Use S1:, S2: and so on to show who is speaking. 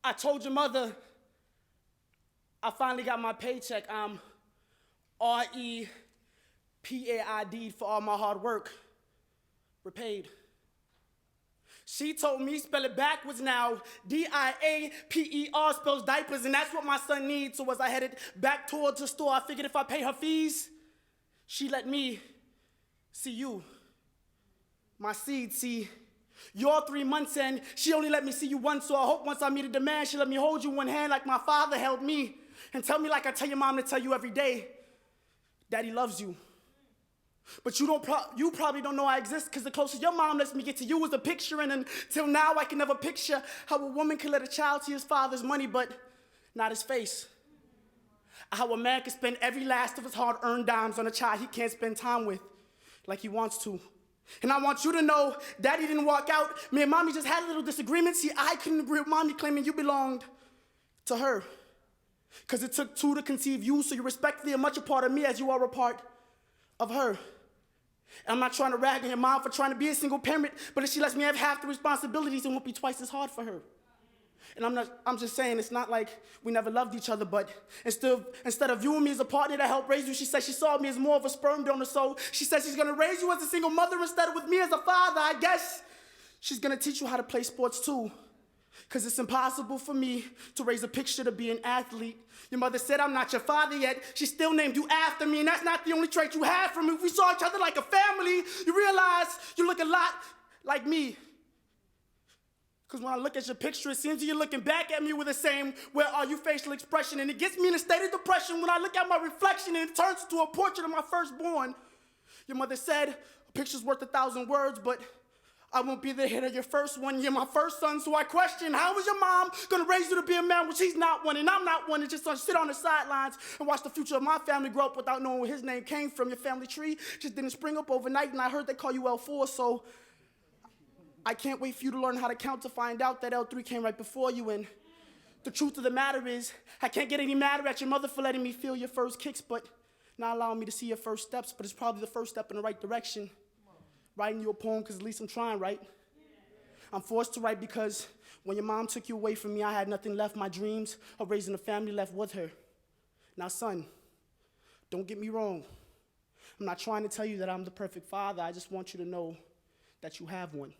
S1: I told your mother I finally got my paycheck. I'm Repaid for all my hard work. Repaid. She told me spell it backwards now. D-I-A-P-E-R spells diapers, and that's what my son needs. So as I headed back towards the store, I figured if I pay her fees, she let me see you. My seed, see. You're 3 months in, she only let me see you once, so I hope once I meet a demand, she let me hold you in one hand like my father held me, and tell me like I tell your mom to tell you every day, Daddy loves you. But you probably don't know I exist, because the closest your mom lets me get to you is a picture, and until now I can never picture how a woman can let a child see his father's money, but not his face. How a man can spend every last of his hard-earned dimes on a child he can't spend time with like he wants to. And I want you to know, Daddy didn't walk out. Me and Mommy just had a little disagreement. See, I couldn't agree with Mommy claiming you belonged to her. Because it took two to conceive you, so you're respectfully as much a part of me as you are a part of her. And I'm not trying to rag on your mom for trying to be a single parent, but if she lets me have half the responsibilities, it won't be twice as hard for her. And I'm just saying, it's not like we never loved each other, but instead of viewing me as a partner that helped raise you, she said she saw me as more of a sperm donor, so she said she's gonna raise you as a single mother instead of with me as a father. I guess she's gonna teach you how to play sports too, because it's impossible for me to raise a picture to be an athlete. Your mother said I'm not your father yet. She still named you after me, and that's not the only trait you had from me. If we saw each other like a family, you realize you look a lot like me. Because when I look at your picture, it seems you're looking back at me with the same "where are you" facial expression, and it gets me in a state of depression when I look at my reflection and it turns into a portrait of my firstborn. Your mother said, a picture's worth 1,000 words, but I won't be the head of your first one. You're my first son, so I question, how is your mom gonna raise you to be a man when she's not one, and I'm not one, and just sit on the sidelines and watch the future of my family grow up without knowing where his name came from? Your family tree just didn't spring up overnight, and I heard they call you L4, so I can't wait for you to learn how to count to find out that L3 came right before you. And the truth of the matter is, I can't get any madder at your mother for letting me feel your first kicks, but not allowing me to see your first steps, but it's probably the first step in the right direction. Writing you a poem, because at least I'm trying, right? I'm forced to write because when your mom took you away from me, I had nothing left. My dreams of raising a family left with her. Now, son, don't get me wrong. I'm not trying to tell you that I'm the perfect father. I just want you to know that you have one.